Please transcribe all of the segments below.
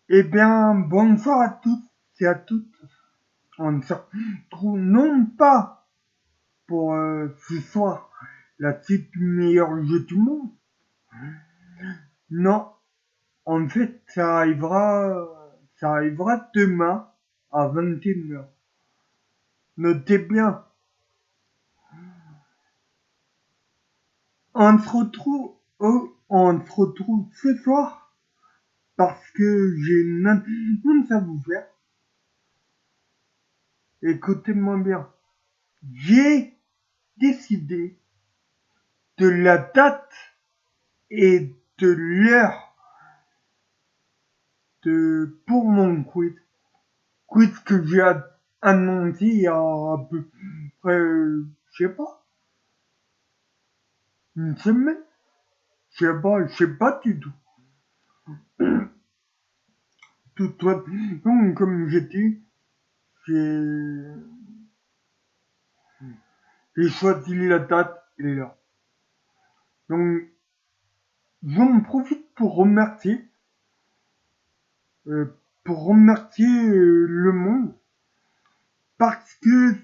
Eh bien, bonsoir à tous et à toutes. On se retrouve non pas pour ce soir la suite du meilleur jeu du monde. Non, en fait, ça arrivera demain à 21h. Notez bien, on se retrouve ce soir parce que j'ai une annonce à vous faire. Écoutez-moi bien. J'ai décidé de la date et de l'heure pour mon quiz que j'ai annoncé il y a à peu près, je sais pas, une semaine, je sais pas du tout. Toutefois, donc, comme j'ai dit, j'ai j'ai choisi la date et l'heure. Donc, j'en profite euh, pour remercier le monde parce que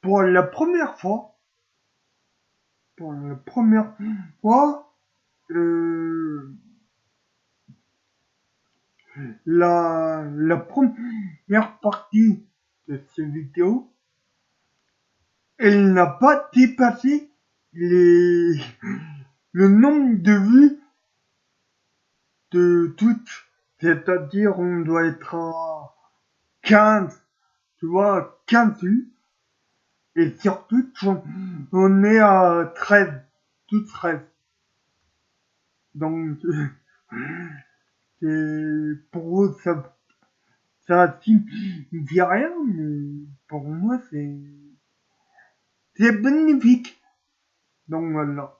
pour la première fois, pour la première fois, euh, la première partie de cette vidéo, elle n'a pas dépassé le nombre de vues de toutes. C'est-à-dire, on doit être à 15, tu vois, 15 vues. Et sur toutes, on est à 13, toutes 13. Donc, pour eux, ça signifie rien, mais pour moi, c'est bénéfique. Donc voilà.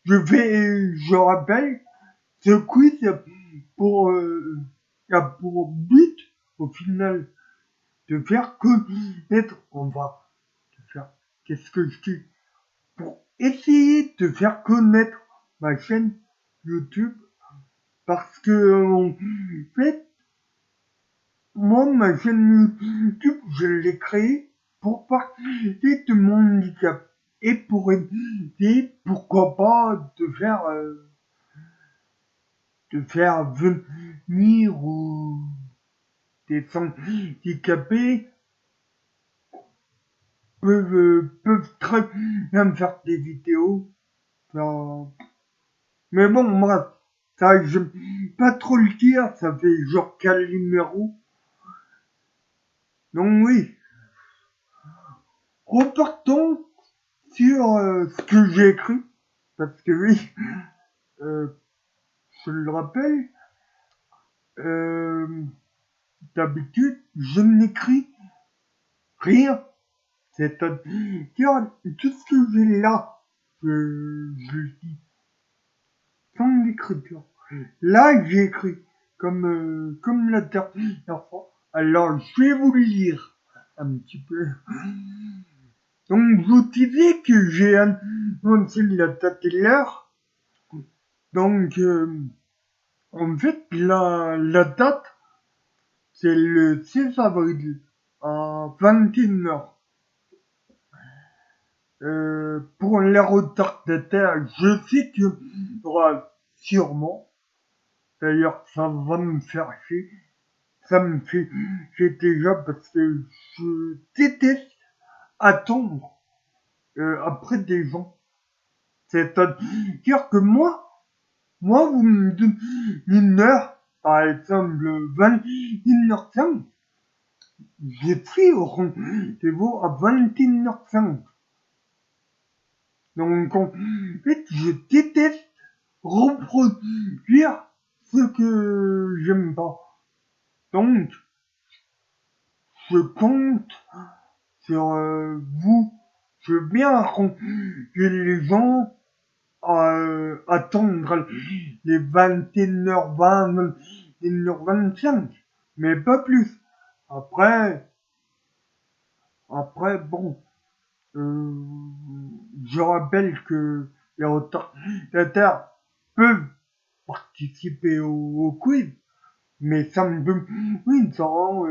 Je rappelle, ce quiz a pour but, au final, de faire connaître, qu'est-ce que je dis, pour essayer de faire connaître ma chaîne YouTube, parce que, en fait, moi, ma chaîne YouTube, je l'ai créée pour parler de mon handicap et pour aider, pourquoi pas, de faire venir des handicapés peuvent très bien faire des vidéos. Mais bon, bref, ça, j'aime pas trop le dire, ça fait genre Calimero. Donc oui, repartons sur ce que j'ai écrit, parce que oui, euh, je le rappelle, euh, d'habitude, je n'écris rien. C'est-à-dire, tout ce que j'ai là, je le dis sans écriture. Là, j'ai écrit comme la dernière fois. Alors, je vais vous le lire un petit peu. Donc, je vous disais que j'ai annoncé la date et l'heure. Donc, en fait, la date, c'est le 6 avril à 21h. Pour les retardataires, je sais qu'il y aura sûrement. D'ailleurs, ça va me faire chier. Ça me fait chier déjà parce que je déteste attendre après des gens. C'est-à-dire que moi, vous me donnez une heure, par exemple 21h05, j'ai pris au rendez-vous à 21h05. Donc, en fait, je déteste reproduire ce que j'aime pas. Donc, je compte sur vous. Je veux bien que les gens attendre les 21h20, 21h25, mais pas plus. Après, bon, je rappelle que les retardataires peuvent participer au quiz, mais ça me donne, oui, ça rend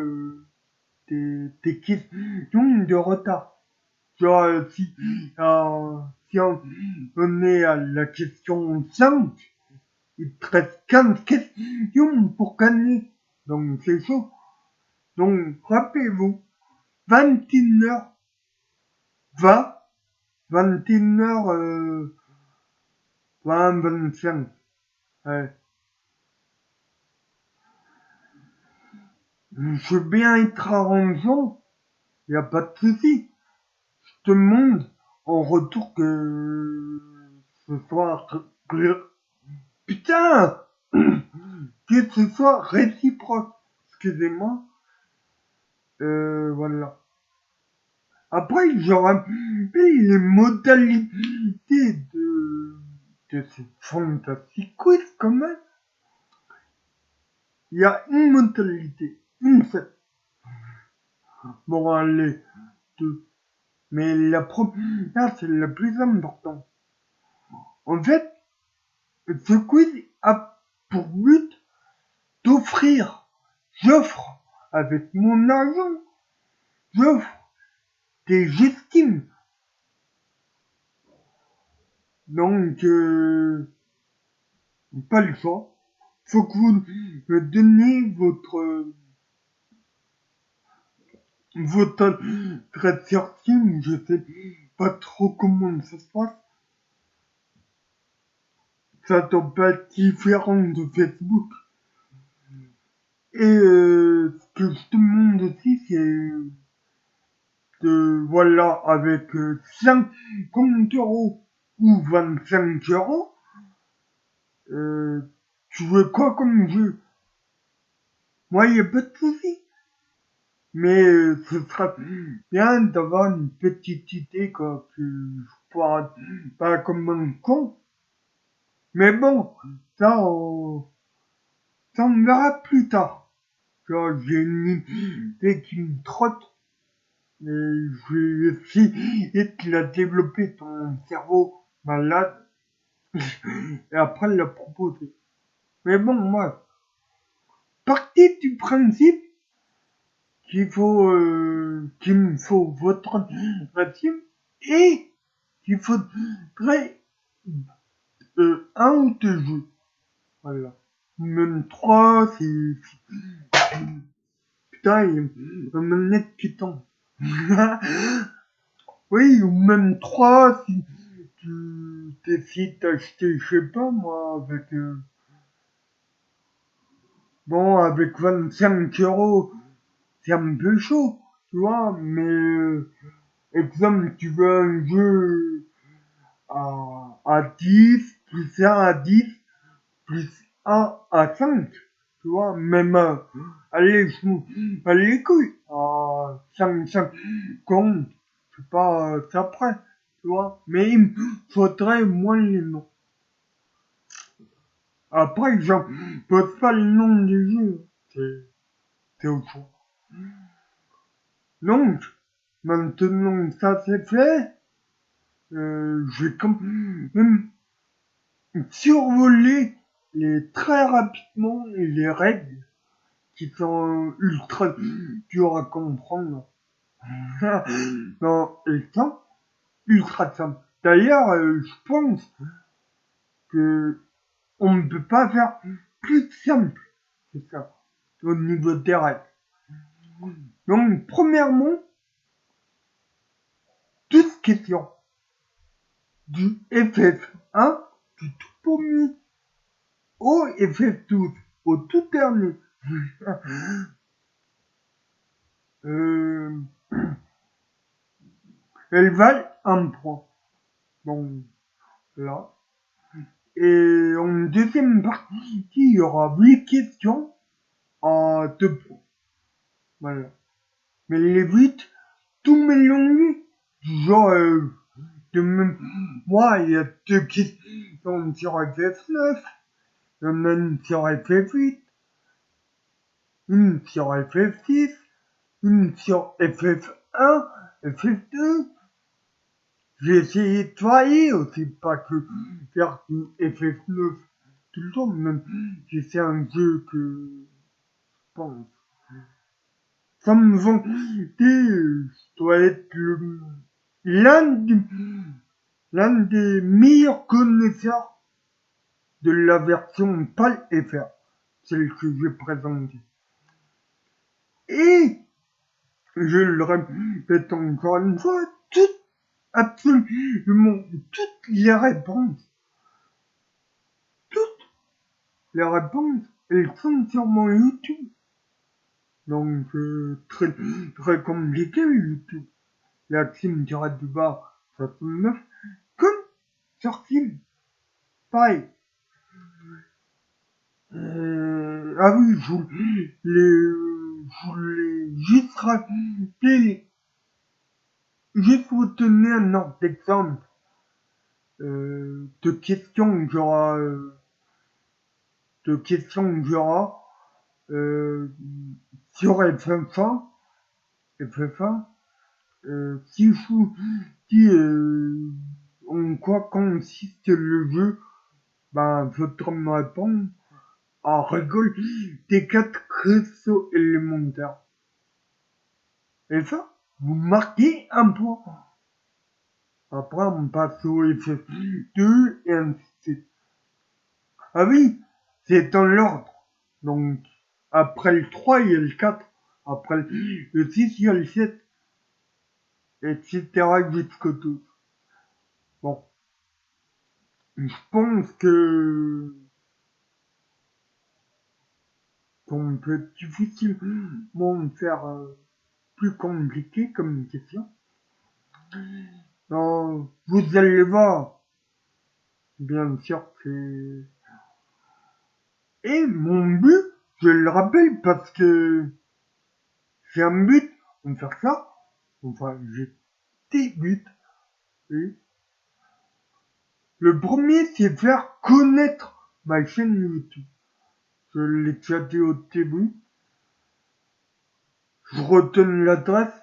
des questions de retard. Genre, si on est à la question 5, il te reste 15 questions pour gagner. Donc c'est chaud. Donc rappelez-vous, 21h, 21h 25. Ouais. Je veux bien être arrangeant, y a pas de souci. Je te demande en retour que ce soit putain que ce soit réciproque. Excusez-moi. Voilà. Après, j'aurais les modalités de ce fantastique quiz quand même. Il y a une modalité, une seule. Bon, allez, deux. Mais la première, c'est la plus importante. En fait, ce quiz a pour but j'offre, avec mon argent, j'offre des j'estime. Donc, pas le choix. Faut que vous me donniez votre assertion, je sais pas trop comment ça se passe. Ça doit pas être différent de Facebook. Et ce que je te demande aussi, c'est voilà, avec 50 € ou 25 €, tu veux quoi comme jeu? Moi, y a pas de souci. Mais ce sera bien d'avoir une petite idée, quoi, que je pourrais pas comme un con. Mais bon, ça on verra plus tard. Genre, j'ai une idée qui me trotte. Et je vais essayer de la développer dans mon cerveau malade. Et après la proposer. Mais bon, moi, partez du principe qu'il me faut votre régime et qu'il faudrait un ou deux jeux. Voilà. Même trois, putain, il y a ma net qui tombe. Oui, ou même trois si tu décides d'acheter, je sais pas moi, avec 25 €, c'est un peu chaud, tu vois, mais exemple, tu veux un jeu à 10, plus un à 10, plus un à 5, tu vois, même, allez, je m'en bats les couilles, à 5 compte, je sais pas, c'est après, tu vois, mais il me faudrait moins les noms. Après, j'en pose pas le nom du jeu, c'est autre chose. Donc, maintenant que ça c'est fait, je vais quand même survoler très rapidement les règles qui sont ultra dures à comprendre. Non, elles sont ultra simples. D'ailleurs, je pense que on ne peut pas faire plus simple que ça au niveau des règles. Donc, premièrement, toute question du FF1, du tout premier au FF12, au tout dernier. Elles valent un point. Donc, là. Et en deuxième partie, il y aura 8 questions à 2 points. Voilà. Mais les 8, tout mélangé. Genre, de même, moi, il y a 2 questions sur FF9, il y en a une sur FF8, une sur FF6, une sur FF1, FF2. J'ai essayé de travailler aussi, pas que faire du FF9 tout le temps, même si c'est un jeu que je pense. Ça me vend, je dois être l'un des meilleurs connaisseurs de la version PAL FR, celle que j'ai présentée. Et, je le répète encore une fois, absolument toutes les réponses, elles sont sur mon YouTube. Donc, très, très compliqué, YouTube. La team-du-bas 69, comme sur Team. Pareil. Ah oui, je voulais juste rappeler, juste vous donner un ordre d'exemple de questions que j'aurai sur FF1, si je vous dis en quoi consiste le jeu, ben, faudra me répondre en rigole des 4 cristaux élémentaires. Et ça, vous marquez un point. Après, on passe au FF2 et ainsi de suite. Ah oui, c'est dans l'ordre. Donc, après le 3, il y a le 4. Après le 6, il y a le 7. Etc. jusqu'au 12. Bon. Je pense qu'on peut difficilement faire plus compliqué comme question. Non, vous allez voir. Bien sûr que... Et mon but, je le rappelle parce que j'ai un but, on va faire ça. Enfin, j'ai des buts. Oui. Le premier, c'est faire connaître ma chaîne YouTube. Je l'ai déjà dit au début. Je redonne l'adresse.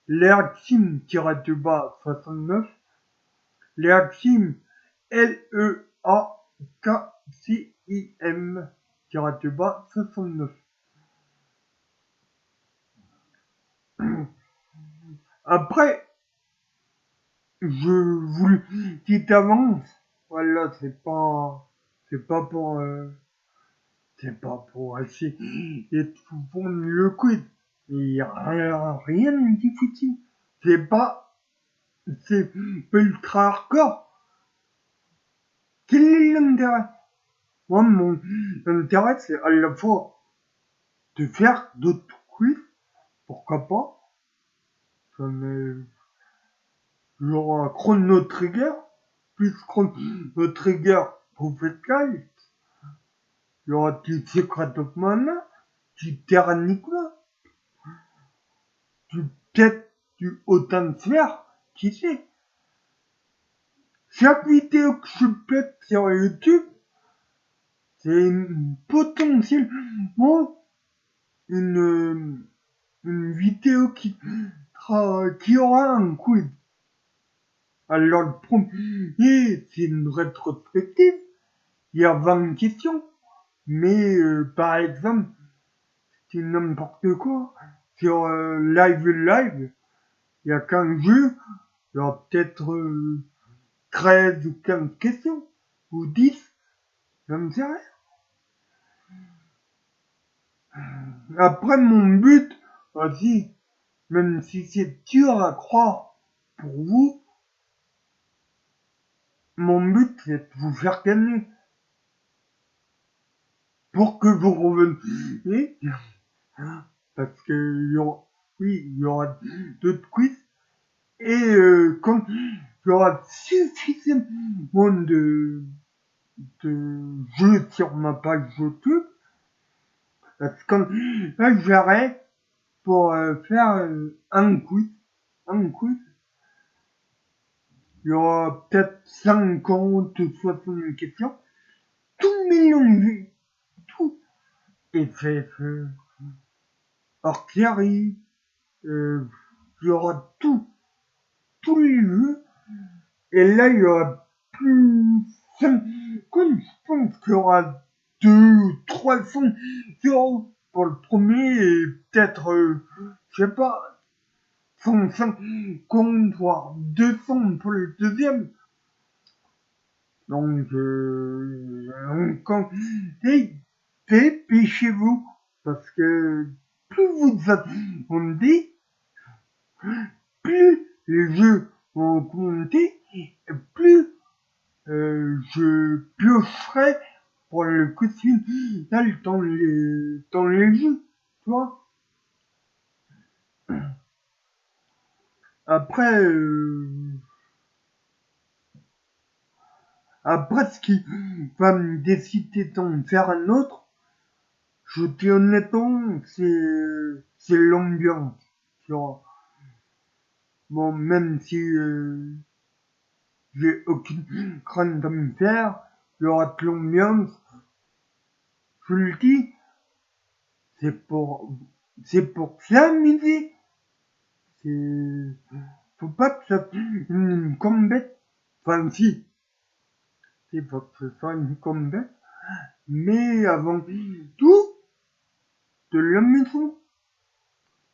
Leakim-69. Leakim, Leakcim-69. Après, je vous le dis d'avance, voilà, c'est pas pour essayer de vous vendre le quiz. Il n'y a rien de difficile. C'est ultra hardcore. Quel est l'intérêt? Moi, mon intérêt, c'est à la fois de faire d'autres quiz, pourquoi pas. J'en ai, genre un Chrono Trigger, plus Chrono Trigger Prophet. Il y aura du Secret of Mana, du Terranigma, peut-être du Autant Sphere, qui sait. Chaque vidéo que je pète sur YouTube, c'est potentiellement une vidéo qui aura un quiz. Alors le premier, c'est une rétrospective, il y a 20 questions, mais par exemple, c'est n'importe quoi. Sur live, il y a 15 jeux, il y aura peut-être 13 ou 15 questions, ou 10, je ne sais rien. Après, mon but aussi, même si c'est dur à croire pour vous, mon but c'est de vous faire gagner. Pour que vous reveniez, parce que il y aura d'autres quiz, et quand il y aura suffisamment de jeux sur ma page YouTube, parce que là j'arrête pour faire un quiz, il y aura peut-être 50 ou 60 questions, tout mélangé, tout, FF, Archery, il y aura tous les jeux, et là il y aura plus 50 contre, je pense qu'il y aura 200-300 euros pour le premier et peut-être, je sais pas, 150 voire 200 pour le deuxième. Donc, dépêchez-vous, parce que plus vous attendez, plus les jeux vont augmenter, et plus je piocherai pour le costume dans les jeux, tu vois. Après, ce qui va me décider d'en faire un autre, je vous dis honnêtement, c'est l'ambiance, tu vois. Bon, même si j'ai aucune crainte à me faire, il y aura de l'ambiance, je le dis, c'est pour s'amuser. Faut pas que ça soit une combat. Enfin, si, il faut que ce soit une combat. Mais avant tout, de la maison.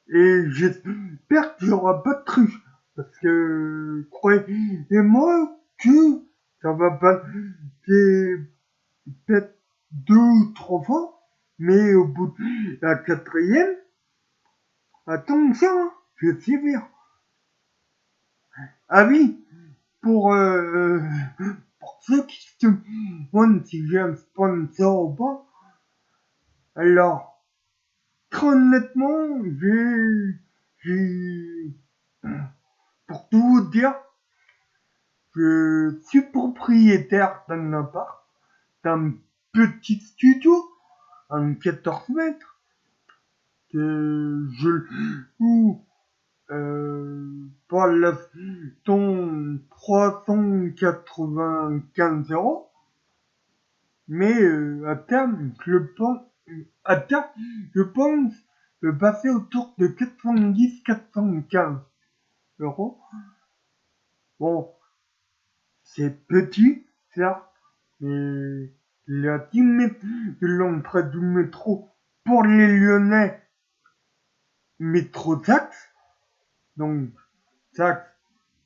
Et j'espère qu'il n'y aura pas de truc. Parce que, croyez-moi que ça va passer peut-être 2 ou 3 fois. Mais au bout de la 4e, attention, hein, c'est sévère. Ah oui, pour ceux qui se demandent si j'ai un sponsor ou pas, alors, très honnêtement, pour tout vous dire, je suis propriétaire d'un appart, d'un petit studio, en 14 mètres, que je loue par l'instant 395 €, mais à terme, je pense passer autour de 410-415 €. Bon, c'est petit, certes, mais la 10 mètres de l'entrée du métro pour les Lyonnais, métro taxe, donc taxe,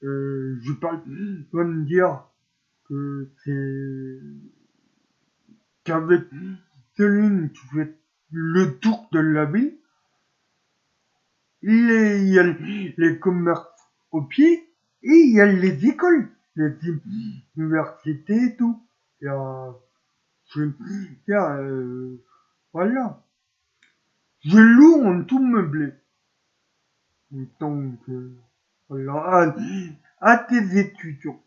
je parle, dois me dire que c'est qu'avec Céline, tu fais le tour de la ville, il y a les commerces au pied, et il y a les écoles, les universités et tout. Il y a, voilà. Je loue en tout meublé. Donc, voilà, à tes étudiants.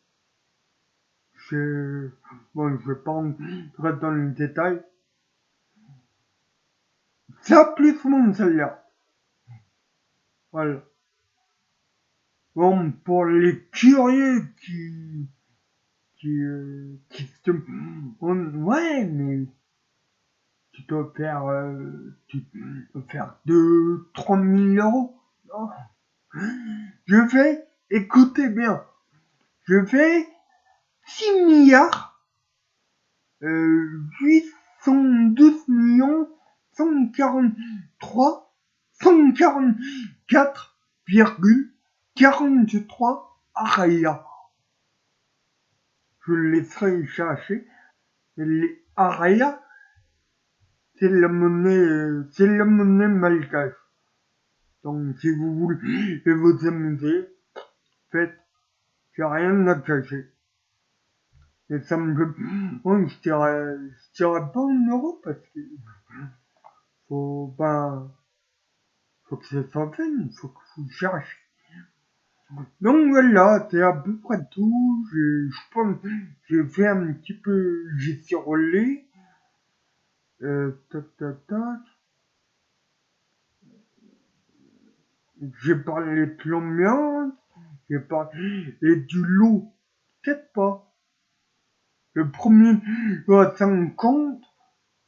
Bon, je vais pas entrer dans le détail. Ça plus mon salaire. Voilà. Bon, pour les curieux qui se demandent, ouais, mais tu dois faire 2-3 000 €. Non. Je fais, écoutez bien, je fais 6 milliards 812 millions 143 144,43 Araya. Je le laisserai chercher. Les Araya, c'est la monnaie malgache. Donc, si vous voulez vous amuser, faites, j'ai rien à cacher. Et ça me fait, bon, je dirais pas en euros parce que faut que ça soit fait, faut que vous cherchiez. Donc voilà, c'est à peu près tout. Je pense que j'ai fait un petit peu, j'ai survolé. Tac. J'ai parlé de l'ambiance, j'ai parlé du lot, peut-être pas. Le premier à 50,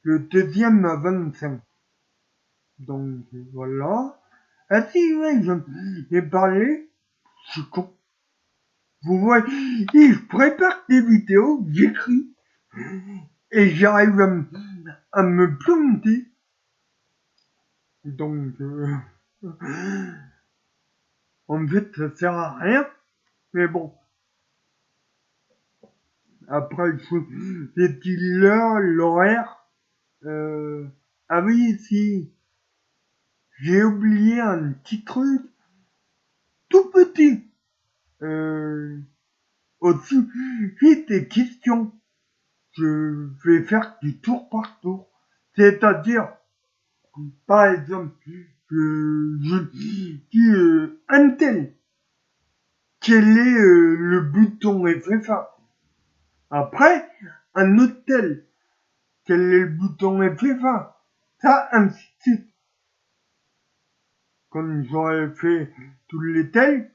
le deuxième à 25. Donc voilà. Ah si, ouais, j'ai parlé, je suis con. Vous voyez, je prépare des vidéos, j'écris. et j'arrive à me planter. Donc, en fait, ça sert à rien. Mais bon, après, c'est-il l'horaire ah oui, si, j'ai oublié un petit truc, tout petit. Aussi, j'ai des questions. Je vais faire du tour par tour. C'est-à-dire, par exemple, je dis un tel. Quel est le bouton FF1? Après, un autre tel. Quel est le bouton FF1? Ça, ainsi de suite. Quand j'aurai fait tous les tels,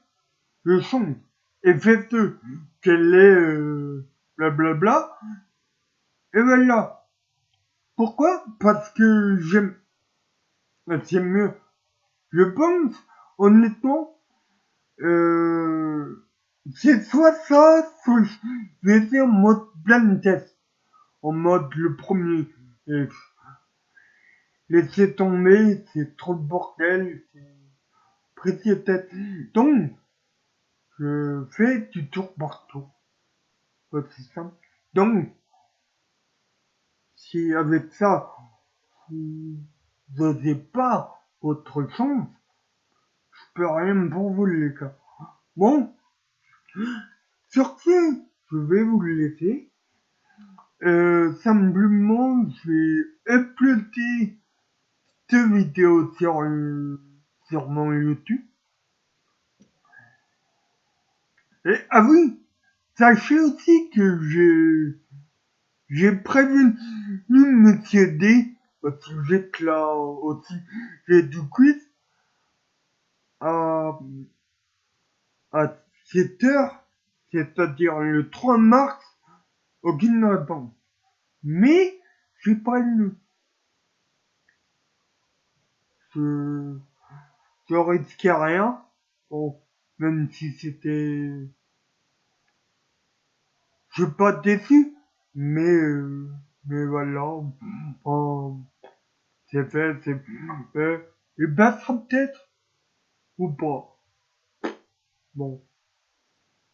je change. FF2, quel est blablabla. Et voilà. Pourquoi? Parce que j'aime. C'est mieux. Je pense, honnêtement, c'est soit ça, soit je vais faire en mode blind test. En mode le premier. Et laissez tomber, c'est trop de bordel, c'est pris la tête. Donc, je fais du tour par tour. C'est simple. Donc, si avec ça, vous n'osez pas votre chance, je peux rien pour vous les gars. Bon, sur ce, je vais vous le laisser. Simplement, je vais uploader cette vidéo sur mon YouTube. Et ah oui, sachez aussi que j'ai prévenu Monsieur D au sujet que là aussi j'ai du quiz à, à 7 heures, c'est-à-dire le 3 mars, aucune réponse. Mais j'ai prévenu. Je, je risquais rien. Bon, même si c'était... Je suis pas déçu, mais voilà. C'est fait, c'est fait. Et ben, ça peut-être, ou pas. Bon,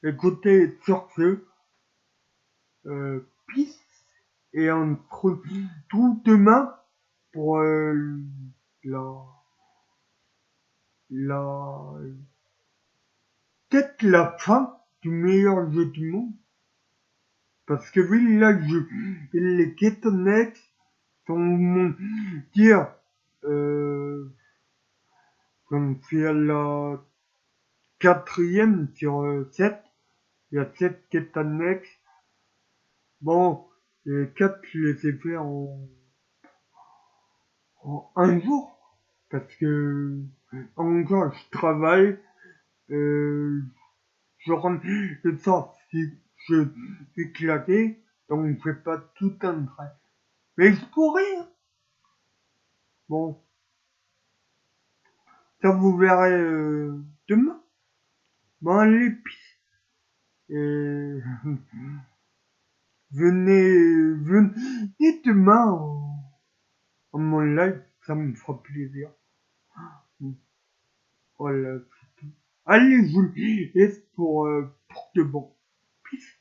écoutez, sur ce, peace, et on se retrouve demain pour la, la, peut-être la fin du meilleur jeu du monde. Parce que oui, là, les Ketonex sont mon dire, comme c'est la quatrième sur 7, il y a 7 Ketonex. Bon, les 4, je les ai fait en un jour. Parce que, encore, je travaille, je rentre le soir, si je suis claqué, donc je fais pas tout un trait. Mais je pourrais, hein. Bon, ça vous verrez demain. Bon, allez, pis. Et venez demain en mon live, ça me fera plaisir. Voilà, c'est tout. Allez, je vous laisse pour de bon. Peace.